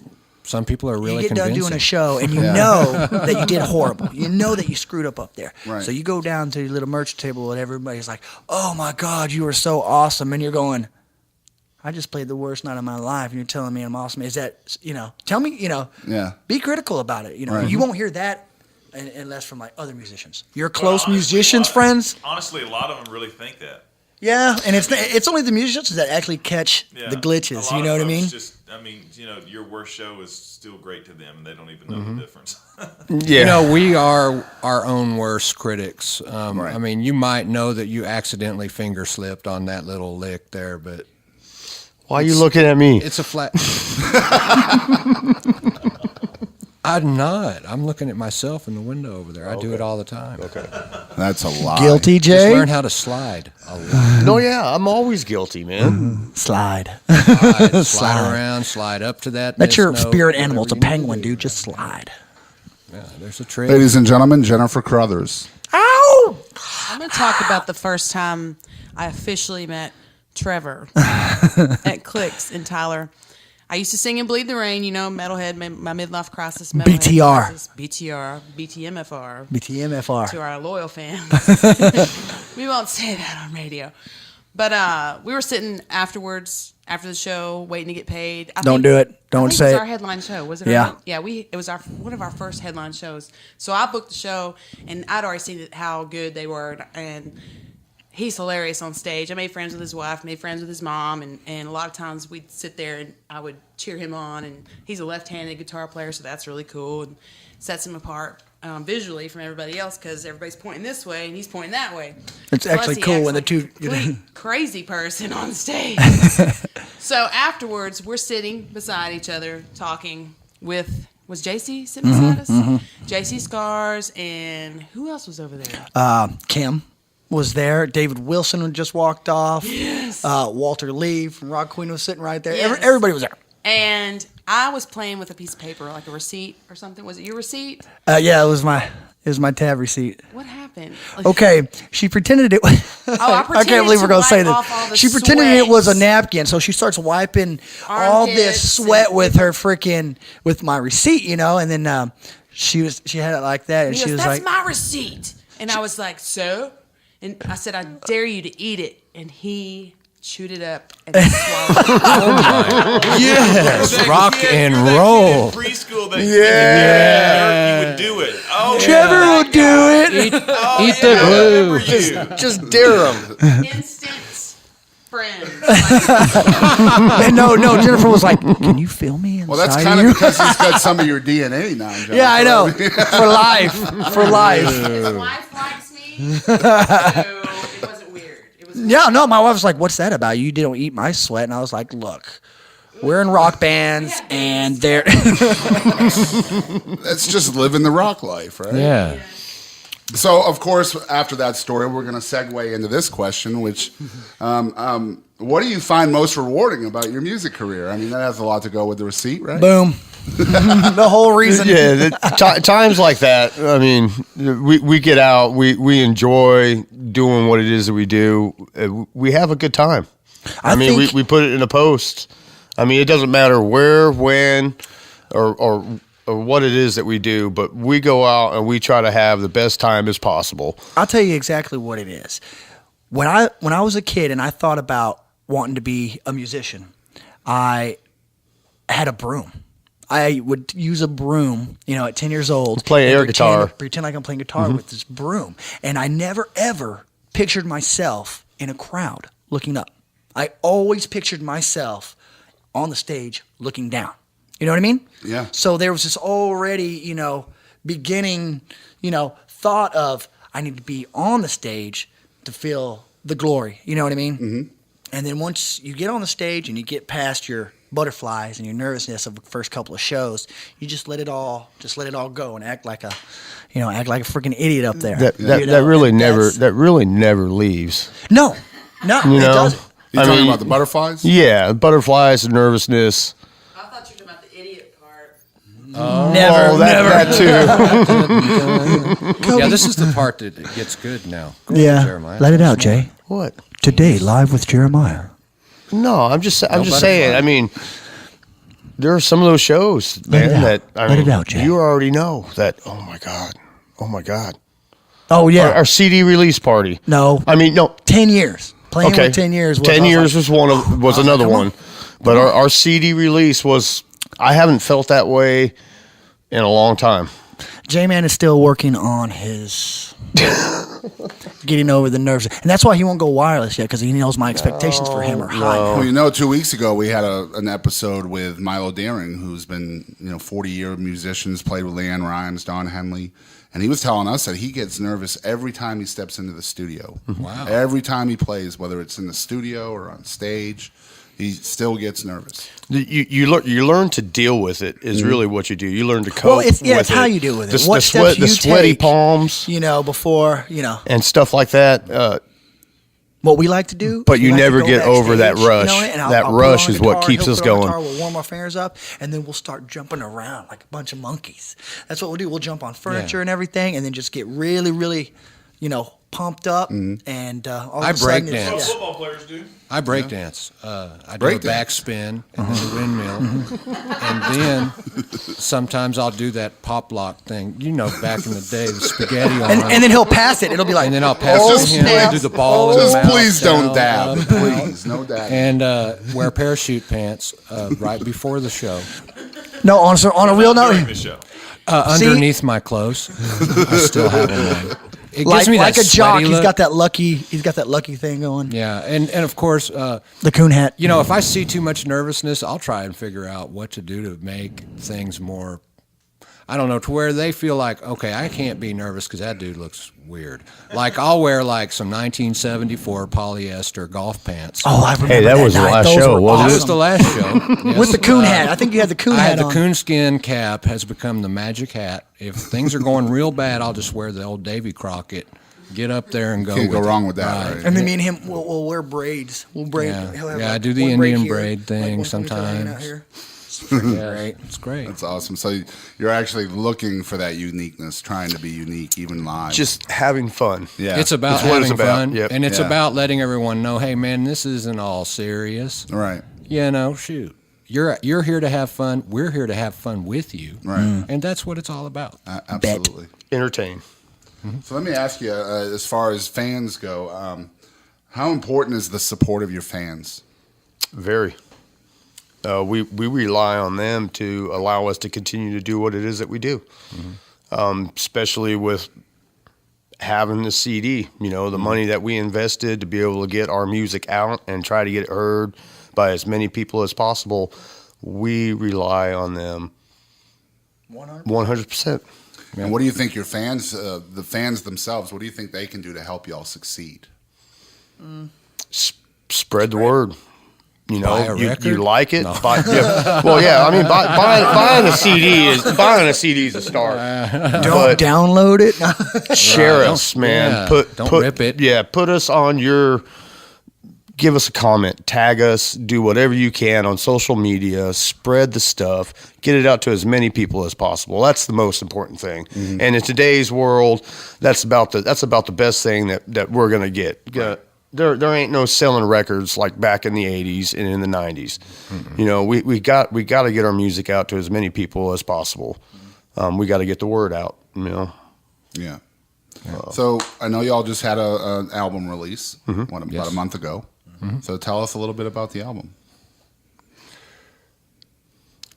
some people are really you get done convincing. doing a show and you know that you did horrible. You know that you screwed up there. Right. So you go down to your little merch table and everybody's like, "Oh my God, you were so awesome," and you're going, "I just played the worst night of my life, and you're telling me I'm awesome." Is that Tell me, Yeah. Be critical about it. Right. You won't hear that unless from like other musicians. Your close musicians, friends. Honestly, a lot of them really think that. Yeah, and it's only the musicians that actually catch Yeah. the glitches. A lot You know of what I folks mean? your worst show is still great to them, and they don't even know the difference. We are our own worst critics. Right. I mean, you might know that you accidentally finger slipped on that little lick there, but why are you looking at me? it's a flat. I'm not. I'm looking at myself in the window over there. I do it all the time. Okay. That's a lie. Guilty, Just Jay. learn how to slide a lot. No, yeah, I'm always guilty, man. Slide. Slide around, slide up to that. That's your next note, spirit animal. It's a whatever you penguin, need to dude. do. Just slide. Yeah, there's a trick. Ladies and gentlemen, Jennifer Carruthers. Ow! I'm going to talk about the first time I officially met Trevor at Clicks in Tyler. I used to sing in Bleed the Rain, Metalhead, my midlife crisis. Metalhead BTR. Crisis, BTR, BTMFR. BTMFR. To our loyal fans. We won't say that on radio. But we were sitting afterwards, after the show, waiting to get paid. Don't do it. Don't say it was it. our headline show, was it? Yeah. Yeah, it was one of our first headline shows. So I booked the show, and I'd already seen how good they were, and he's hilarious on stage. I made friends with his wife, made friends with his mom, and a lot of times we'd sit there and I would cheer him on. And he's a left-handed guitar player, so that's really cool and sets him apart visually from everybody else because everybody's pointing this way and he's pointing that way. It's actually he cool acts when the like two. a complete crazy person on stage. So afterwards, we're sitting beside each other talking with. Was JC sitting beside us? JC Scars and who else was over there? Kim was there. David Wilson had just walked off. Yes. Walter Lee from Rock Queen was sitting right there. Yes. Everybody was there. And I was playing with a piece of paper, like a receipt or something. Was it your receipt? Yeah, it was my tab receipt. What happened? Like, Okay, she pretended it was. I I can't believe we're going to say wipe off all the this. She pretended it was a sweat. napkin, so she starts wiping all this Armpits sweat and- with her with my receipt, and then she had it like that, and He she goes, was "That's like, my receipt." And I was like, "So?" And I said, "I dare you to eat it." And he chewed it up, and swallowed it. Yes, rock Kid, and you're that roll. kid in preschool that you would do it. Oh, Trevor yeah. will do it. Eat the glue. Just dare them. Instant friends. No, Jennifer was like, "Can you feel me inside Well, that's kind you?" of because he's got some of your DNA now. Jennifer. Yeah, I know. For life. For life. His wife likes me, so it wasn't weird. It was Yeah, no, my wife was like, "What's that about? You don't eat my sweat." And I was like, "Look, we're in rock bands, and they're." That's just living the rock life, right? Yeah. So, of course, after that story, we're going to segue into this question, which, what do you find most rewarding about your music career? I mean, that has a lot to go with the receipt, right? Boom. The whole reason. Yeah, times like that. I mean, we get out, we enjoy doing what it is that we do. We have a good time. I mean, think- we put it in a post. I mean, it doesn't matter where, when, or what it is that we do, but we go out and we try to have the best time as possible. I'll tell you exactly what it is. When I was a kid and I thought about wanting to be a musician, I had a broom. I would use a broom, at 10 years old. Play and air guitar. Pretend like I'm playing guitar with this broom. And I never, ever pictured myself in a crowd looking up. I always pictured myself on the stage looking down. You know what I mean? Yeah. So there was this already, beginning, thought of I need to be on the stage to feel the glory. You know what I mean? Mm-hmm. And then once you get on the stage and you get past your butterflies and your nervousness of the first couple of shows, you just let it all go and act like a freaking idiot up there. That really never leaves. No, it doesn't. You talking about the butterflies? Yeah, butterflies, nervousness. I thought you were talking about the idiot part. Never. That too. Yeah, this is the part that it gets good now. Go Yeah, ahead, Jeremiah. let it out, Jay. What? Today, live with Jeremiah. No, I'm just saying. butterfly. I mean, there are some of those shows, Let it man. out. Let it out, Jay. You already know that. Oh my god. Oh yeah. Our CD release party. No. I mean, no. 10 years. Playing Okay. with 10 years. 10 years was another come on. one, but our CD release was. I haven't felt that way in a long time. J-Man is still working on his getting over the nerves. And that's why he won't go wireless yet, because he knows my expectations for him are high. Well, 2 weeks ago we had an episode with Milo Daring, who's been 40-year musicians, played with Leanne Rimes, Don Henley, and he was telling us that he gets nervous every time he steps into the studio. Wow. Every time he plays, whether it's in the studio or on stage, he still gets nervous. You learn to deal with it is really what you do. You learn to cope. Well, it's with how it. you deal with it. The, What the steps sweat, you the sweaty take, palms, before, and stuff like that. what we like to do. But is you we like to never go get over that backstage, rush. and That I'll put rush on a is what guitar, keeps he'll us put on a going. guitar, we'll warm our fingers up, and then we'll start jumping around like a bunch of monkeys. That's what we'll do. We'll jump on furniture and everything, and then just get really, really, pumped up. And all of I a sudden, break it's- dance. Football players do. I break dance. I do Break a dance. backspin and then a windmill, and then sometimes I'll do that pop lock thing. Back in the day, the spaghetti on. And then he'll pass it. It'll be like, and then I'll pass Oh, it to him snap. and do the ball. in the Just mouth, please don't down, dab. up, out. Please, no dab. And wear parachute pants right before the show, no, on a real During note, the show. underneath my clothes. I still have them on. It like gives me a that jock, sweaty he's look. got that lucky thing going. Yeah, and of course, The coon hat. if I see too much nervousness, I'll try and figure out what to do to make things more, I don't know, to where they feel like, okay, I can't be nervous because that dude looks weird. Like, I'll wear like some 1974 polyester golf pants. Oh, I remember Hey, that was the night. last Those show, were wasn't That it? was the last show. Yes. With the coon hat. I think you had the coon I hat had the on. coonskin cap has become the magic hat. If things are going real bad, I'll just wear the old Davy Crockett. Get up there and go. Can't go with wrong it. with that, right? And then me and him will wear braids. We'll braid. Yeah. He'll have Yeah, like I do the one braid Indian here, braid like thing one ponytail hanging out sometimes. here. Yeah, it's great. That's awesome. So you're actually looking for that uniqueness, trying to be unique, even live. Just having fun. yeah, It's about That's what having it's about. fun, Yep. and it's Yeah. about letting everyone know, hey man, this isn't all serious. right, Shoot, you're here to have fun. We're here to have fun with you, right, and that's what it's all about. absolutely. Entertain. So let me ask you, as far as fans go, How important is the support of your fans? Very. We rely on them to allow us to continue to do what it is that we do, especially with having the CD. You know, the money that we invested to be able to get our music out and try to get it heard by as many people as possible. We rely on them 100%. And what do you think your fans, the fans themselves, what do you think they can do to help y'all succeed? Spread the word. You Buy know, a you record? like it. No. Well, yeah. I mean, buying a CD is a start. Don't download it. Share us, man. Yeah, don't rip it. Yeah, put us on your. Give us a comment, tag us, do whatever you can on social media, spread the stuff, get it out to as many people as possible. That's the most important thing. Mm-hmm. And in today's world, that's about the best thing that we're gonna get. Right. There ain't no selling records like back in the 80s and in the 90s. Mm-hmm. You know, we got to get our music out to as many people as possible. We got to get the word out. You know. Yeah. So I know y'all just had an album release about a month ago. Mm-hmm. So tell us a little bit about the album.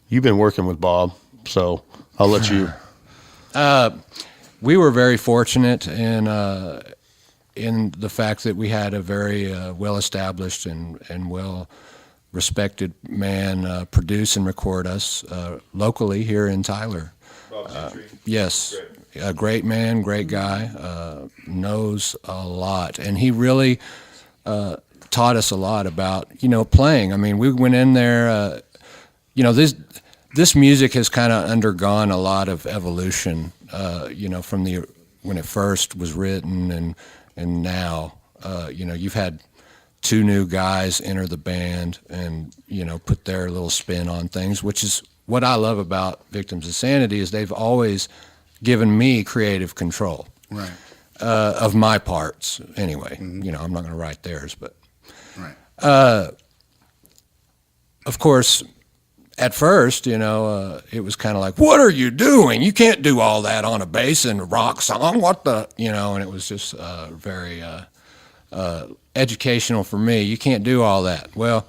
You've been working with Bob, so I'll let you. We were very fortunate in the fact that we had a very well-established and well-respected man produce and record us locally here in Tyler. Bob Gentry. Yes. Great. A great man, great guy, knows a lot. And he really taught us a lot about, playing. I mean, we went in there, this music has kind of undergone a lot of evolution, from when it first was written and now, you've had two new guys enter the band and, put their little spin on things, which is what I love about Victims of Sanity is they've always given me creative control. Right. Of my parts, anyway. Mm-hmm. I'm not going to write theirs, but right. Of course, at first, it was kind of like, "What are you doing? You can't do all that on a bass and a rock song. What the?" And it was just very educational for me. You can't do all that. Well.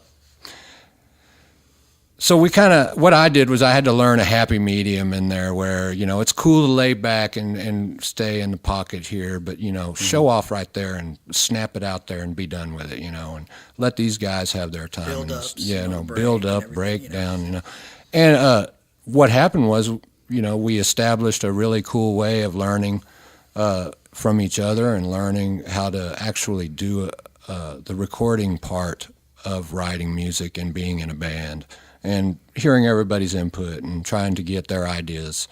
So what I did was I had to learn a happy medium in there where, it's cool to lay back and stay in the pocket here, but, show off right there and snap it out there and be done with it, and let these guys have their time. Build up. Build up, break down, And what happened was, we established a really cool way of learning from each other and learning how to actually do the recording part of writing music and being in a band. And hearing everybody's input and trying to get their ideas,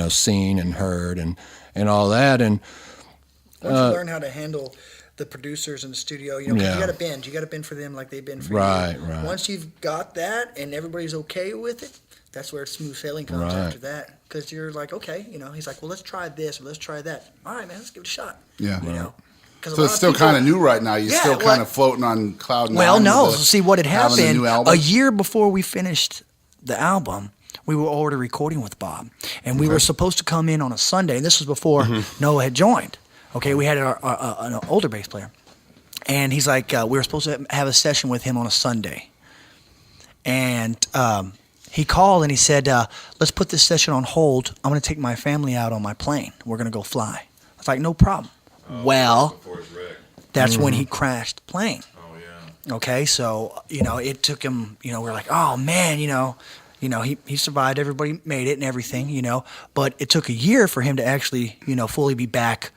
seen and heard and all that. And once you learn how to handle the producers in the studio, 'cause you got to bend for them like they've been for you. Right. Once you've got that and everybody's okay with it, that's where smooth sailing comes after that. Because you're like, okay, he's like, well, let's try this or let's try that. All right, man, let's give it a shot. Yeah. Right. So it's still kind of new right now. You're still kind of floating on cloud nine. Well, no. See, what had happened a year before we finished the album, we were already recording with Bob, and we were supposed to come in on a Sunday. And this was before Noah had joined. Okay, we had an older bass player, and he's like, we were supposed to have a session with him on a Sunday, and he called and he said, let's put this session on hold. I'm going to take my family out on my plane. We're going to go fly. I was like, no problem. Well, that's when he crashed the plane. Oh, yeah. Okay, so, it took him, we're like, oh, man, he survived. Everybody made it and everything, But it took a year for him to actually, fully be back,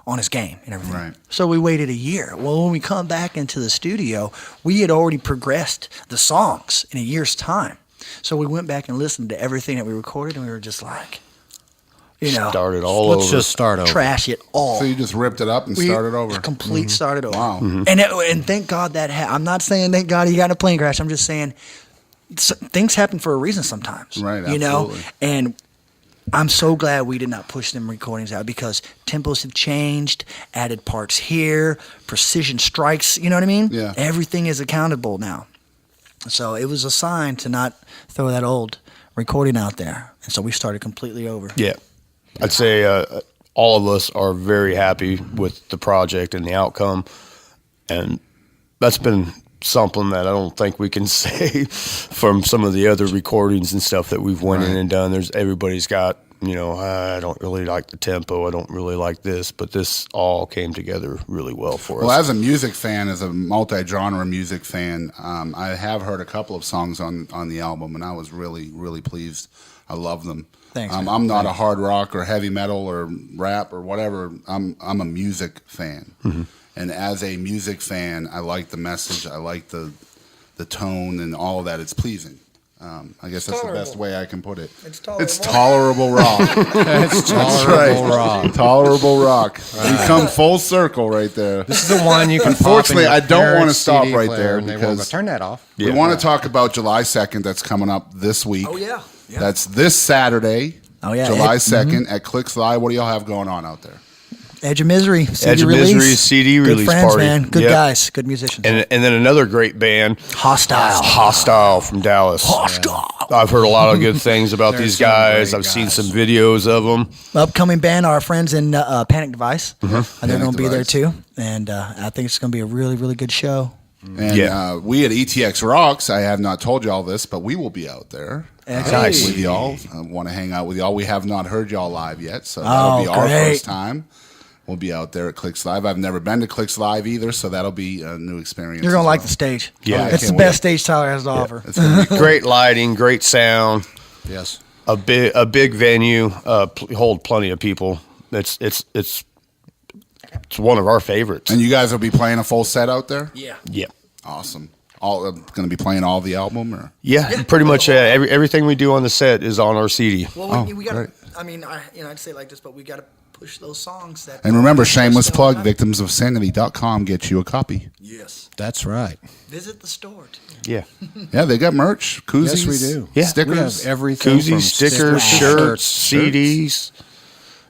on his game and everything. Right. So we waited a year. Well, when we come back into the studio, we had already progressed the songs in a year's time. So we went back and listened to everything that we recorded, and we were just like, started all over. Let's just start over. Trash it all. So you just ripped it up and started over. Started over. Wow. Mm-hmm. And thank God that I'm not saying thank God he got in a plane crash. I'm just saying things happen for a reason sometimes. Right, absolutely. And I'm so glad we did not push them recordings out because tempos have changed, added parts here, precision strikes, you know what I mean? Yeah. Everything is accountable now. So it was a sign to not throw that old recording out there. And so we started completely over. Yeah. I'd say all of us are very happy with the project and the outcome. And that's been something that I don't think we can say from some of the other recordings and stuff that we've went in and done. Everybody's got, I don't really like the tempo. I don't really like this, but this all came together really well for us. Well, as a music fan, as a multi-genre music fan, I have heard a couple of songs on the album, and I was really, really pleased. I love them. Thanks. I'm not a hard rock or heavy metal or rap or whatever. I'm a music fan, and as a music fan, I like the message. I like the tone and all of that. It's pleasing. I guess that's the best way I can put it. It's tolerable. It's tolerable rock. It's tolerable rock. Tolerable rock. We come full circle right there. This is the one you can. Unfortunately, I don't want to stop CD right player there and they won't go, because turn that off. we want to talk about July 2nd. That's coming up this week. Oh, yeah. That's this Saturday. Oh, yeah. July 2nd at Clicks Live. What do y'all have going on out there? Edge of Misery. CD Edge of release. Misery CD Good release friends, party. man. Good Yep. guys. Good musicians. And then another great band, Hostile from Dallas. Hostile. I've heard a lot of good things about They're these some guys. great I've seen guys. some videos of them. Upcoming band, our friends in Panic Device. And they're Panic going to be there Device. too. And I think it's going to be a really, really good show. And we at ETX Rocks, I have not told y'all this, but we will be out there Nice. with y'all. I want to hang out with y'all. We have not heard y'all live yet, so that'll be our great. first time. We'll be out there at Clicks Live. I've never been to Clicks Live either, so that'll be a new experience. You're going as to like well. the stage. Yeah. It's the Can't best stage Tyler has to offer. It's gonna be cool. Great lighting, great sound, Yes. a big venue, hold plenty of people. It's one of our favorites. And you guys will be playing a full set out there? Yeah. Yeah. Awesome. All going to be playing all the album, or Yeah, pretty much everything we do on the set is on our CD. Well, we got to, great. I mean, I'd say it like this, but we got to push those songs. That and remember, shameless plug, victimsofsanity.com gets you a copy. Yes. That's right. Visit the store. Yeah. Yeah, they got merch, koozies, Yes, we do. Yeah. stickers. We have everything. from Koozies, stickers, shirts, CDs.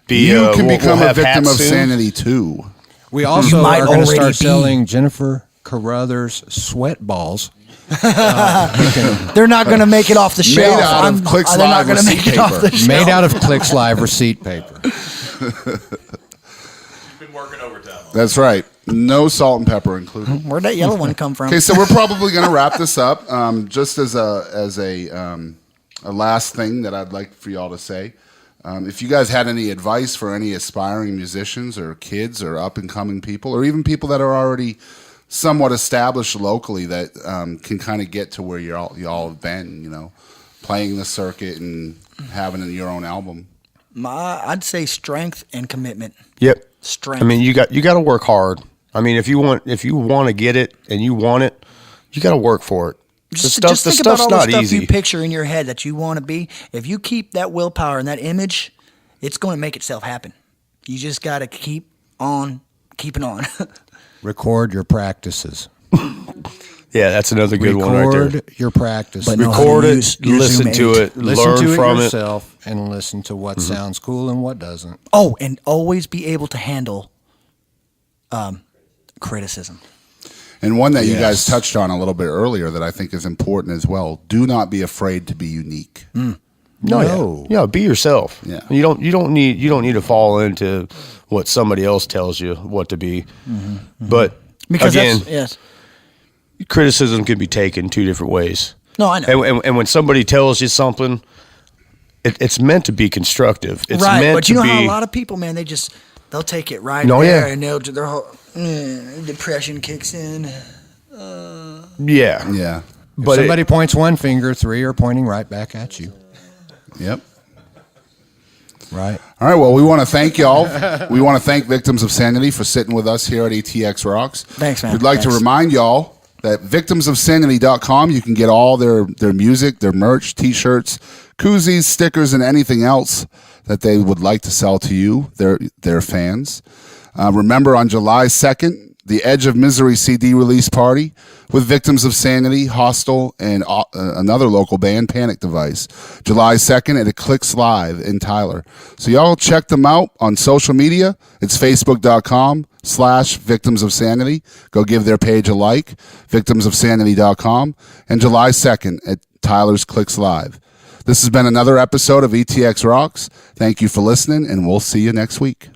You can become we'll a have victim hats of soon. sanity too. We also might are going to already start be. selling Jennifer Carruthers sweat balls. They're not going to make it off the shelf. Made out of Clicks they're Live not going to receipt make it off paper. the shelf. Made out of Clicks Live receipt paper. Been working overtime. That's right. No salt and pepper included. Where'd that yellow one come from? Okay, so we're probably going to wrap this up. Just as a last thing that I'd like for y'all to say, if you guys had any advice for any aspiring musicians or kids or up and coming people, or even people that are already somewhat established locally that can kind of get to where y'all have been, playing the circuit and having your own album. I'd say strength and commitment. Yep. Strength. I mean, you got to work hard. I mean, if you want to get it and you want it, you got to work for it. Just the think about stuff's all the not stuff easy. you picture in your head that you want to be. If you keep that willpower and that image, it's going to make itself happen. You just got to keep on keeping on. Record your practices. Yeah, that's another good one right there. Record your practices. But know how to Record it, use your listen Zoom to 8. it, Listen learn to it from it. yourself and listen to what sounds cool and what doesn't. Oh, and always be able to handle criticism. And one that you Yes. guys touched on a little bit earlier that I think is important as well. Do not be afraid to be unique. No. Yeah, be yourself. Yeah. You don't need to fall into what somebody else tells you what to be. But Because again, that's, yes. criticism can be taken two different ways. No, I know. And when somebody tells you something, it's meant to be constructive. It's right, meant but you to know be. how a lot of people, man, they'll take it right No, there, yeah. and their whole depression kicks in. Yeah. Yeah. If But somebody points one finger, three are pointing right back at you. Yep. Right. All right. Well, we want to thank y'all. We want to thank Victims of Sanity for sitting with us here at ETX Rocks. Thanks, man. We'd like to Thanks. remind y'all that victimsofsanity.com, you can get all their music, their merch, T-shirts, koozies, stickers, and anything else that they would like to sell to you, their fans. Remember, on July 2nd, the Edge of Misery CD release party with Victims of Sanity, Hostile, and another local band, Panic Device. July 2nd at Clicks Live in Tyler. So y'all check them out on social media. It's facebook.com/Victims of Sanity. Go give their page a like, victimsofsanity.com. And July 2nd at Tyler's Clicks Live. This has been another episode of ETX Rocks. Thank you for listening, and we'll see you next week.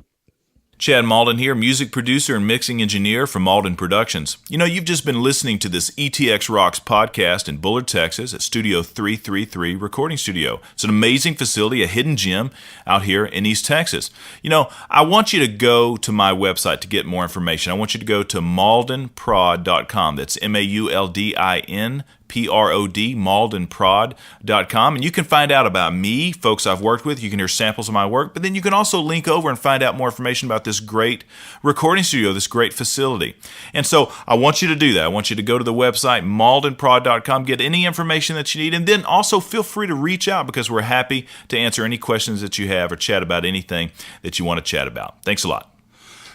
Chad Malden here, music producer and mixing engineer for Malden Productions. You know, you've just been listening to this ETX Rocks podcast in Bullard, Texas at Studio 333 Recording Studio. It's an amazing facility, a hidden gem out here in East Texas. You know, I want you to go to my website to get more information. I want you to go to maldenprod.com. That's MAULDIN PROD, maldenprod.com. And you can find out about me, folks I've worked with. You can hear samples of my work, but then you can also link over and find out more information about this great recording studio, this great facility. And so I want you to do that. I want you to go to the website, maldenprod.com, get any information that you need, and then also feel free to reach out because we're happy to answer any questions that you have or chat about anything that you want to chat about. Thanks a lot.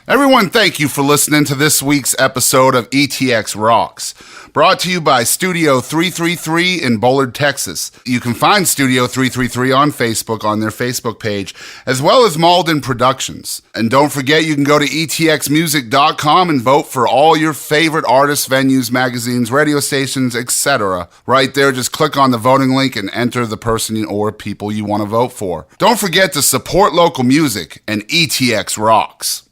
Everyone, thank you for listening to this week's episode of ETX Rocks, brought to you by Studio 333 in Bullard, Texas. You can find Studio 333 on Facebook on their Facebook page, as well as Malden Productions. And don't forget, you can go to etxmusic.com and vote for all your favorite artists, venues, magazines, radio stations, etc. Right there, just click on the voting link and enter the person or people you want to vote for. Don't forget to support local music, and ETX rocks.